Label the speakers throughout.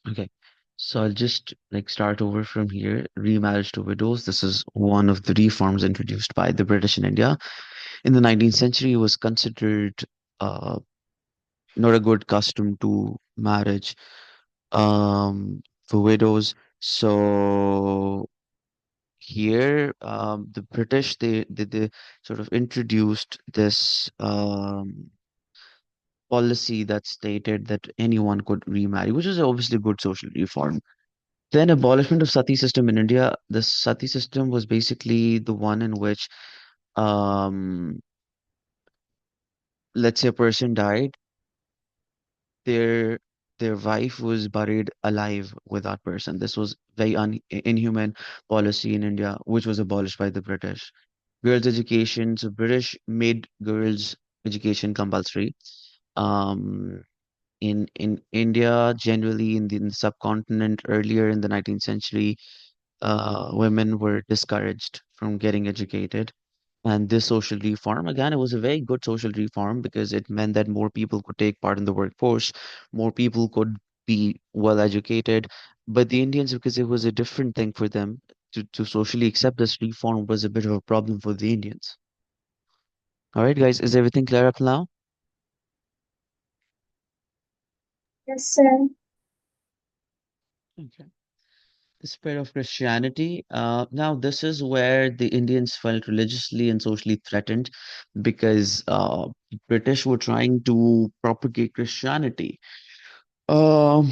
Speaker 1: Okay. So I'll just like start over from here. Remarriage to widows. This is one of the reforms introduced by the British in India. In the 19th century, it was considered uh, not a good custom to marriage for widows. So here, the British they sort of introduced this policy that stated that anyone could remarry, which is obviously a good social reform. Then abolishment of Sati system in India. The Sati system was basically the one in which, um, let's say a person died, their their wife was buried alive with that person. This was very inhuman policy in India, which was abolished by the British. Girls' education. So British made girls' education compulsory. Um, in India, generally in the subcontinent, earlier in the 19th century, women were discouraged from getting educated. And this social reform, again, it was a very good social reform because it meant that more people could take part in the workforce, more people could be well educated. But the Indians, because it was a different thing for them to socially accept this reform, was a bit of a problem for the Indians. All right, guys, is everything clear up now?
Speaker 2: Yes, sir.
Speaker 1: Okay. The spread of Christianity. Now, this is where the Indians felt religiously and socially threatened because British were trying to propagate Christianity. Um,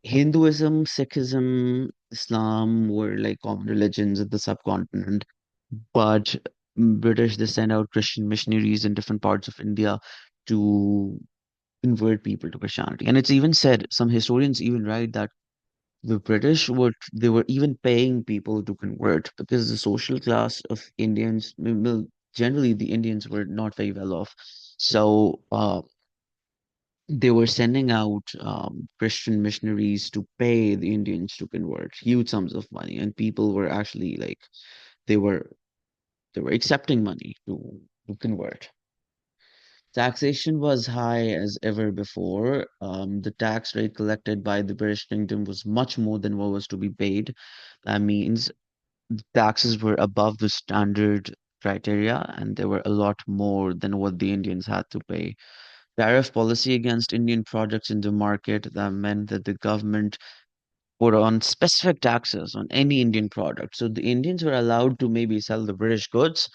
Speaker 1: Hinduism, Sikhism, Islam were like common religions in the subcontinent, but British they sent out Christian missionaries in different parts of India to convert people to Christianity. And it's even said, some historians even write that the British were they were even paying people to convert because the social class of Indians, well, generally the Indians were not very well off. So they were sending out Christian missionaries to pay the Indians to convert huge sums of money, and people were actually like they were they were accepting money to convert. Taxation was high as ever before. The tax rate collected by the British Kingdom was much more than what was to be paid. That means taxes were above the standard criteria, and they were a lot more than what the Indians had to pay. Tariff policy against Indian products in the market that meant that the government put on specific taxes on any Indian product. So the Indians were allowed to maybe sell the British goods,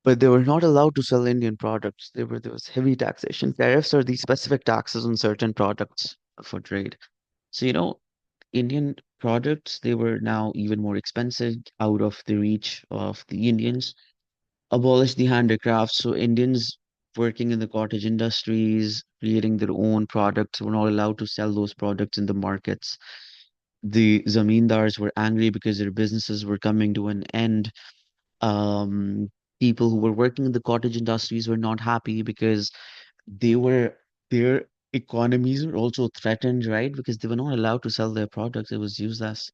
Speaker 1: but they were not allowed to sell Indian products. There was heavy taxation. Tariffs are these specific taxes on certain products for trade. So, Indian products, they were now even more expensive, out of the reach of the Indians. Abolished the handicrafts, so Indians working in the cottage industries, creating their own products, were not allowed to sell those products in the markets. The zamindars were angry because their businesses were coming to an end. Um, People who were working in the cottage industries were not happy because they were their economies were also threatened, right? Because they were not allowed to sell their products. It was useless.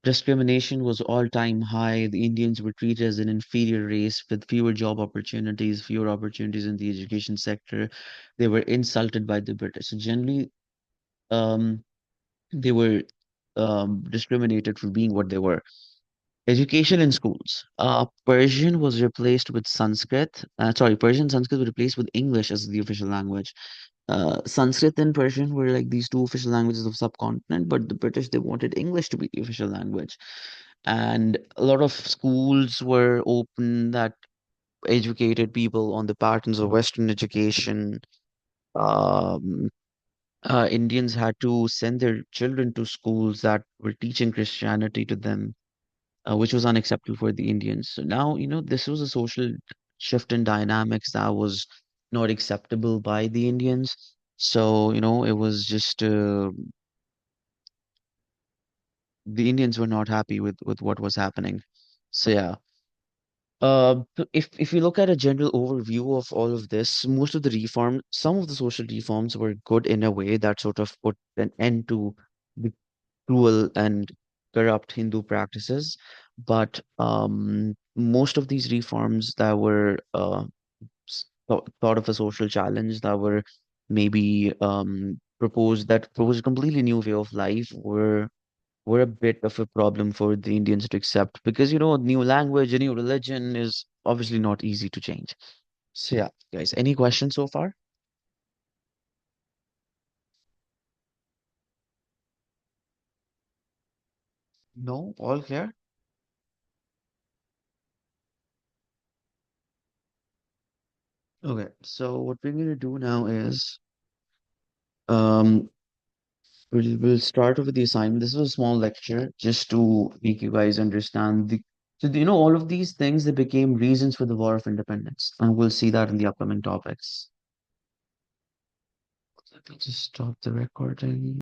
Speaker 1: Discrimination was all-time high. The Indians were treated as an inferior race with fewer job opportunities, fewer opportunities in the education sector. They were insulted by the British. So generally, um, they were discriminated for being what they were. Education in schools. Persian was replaced with Sanskrit. Persian Sanskrit was replaced with English as the official language. Sanskrit and Persian were like these two official languages of subcontinent, but the British they wanted English to be the official language, and a lot of schools were open that educated people on the patterns of Western education. Um, Indians had to send their children to schools that were teaching Christianity to them, which was unacceptable for the Indians. So now, this was a social shift in dynamics that was not acceptable by the Indians. So, it was just the Indians were not happy with what was happening. So yeah. If you look at a general overview of all of this, most of the reform, some of the social reforms were good in a way that sort of put an end to the cruel and corrupt Hindu practices. But most of these reforms that were thought of a social challenge, that were maybe proposed a completely new way of life were a bit of a problem for the Indians to accept because a new language, a new religion is obviously not easy to change. So yeah, guys, any questions so far? No, all clear? Okay, so what we're gonna do now is um we'll start with the assignment. This is a small lecture just to make you guys understand all of these things that became reasons for the War of Independence, and we'll see that in the upcoming topics. Let me just stop the recording.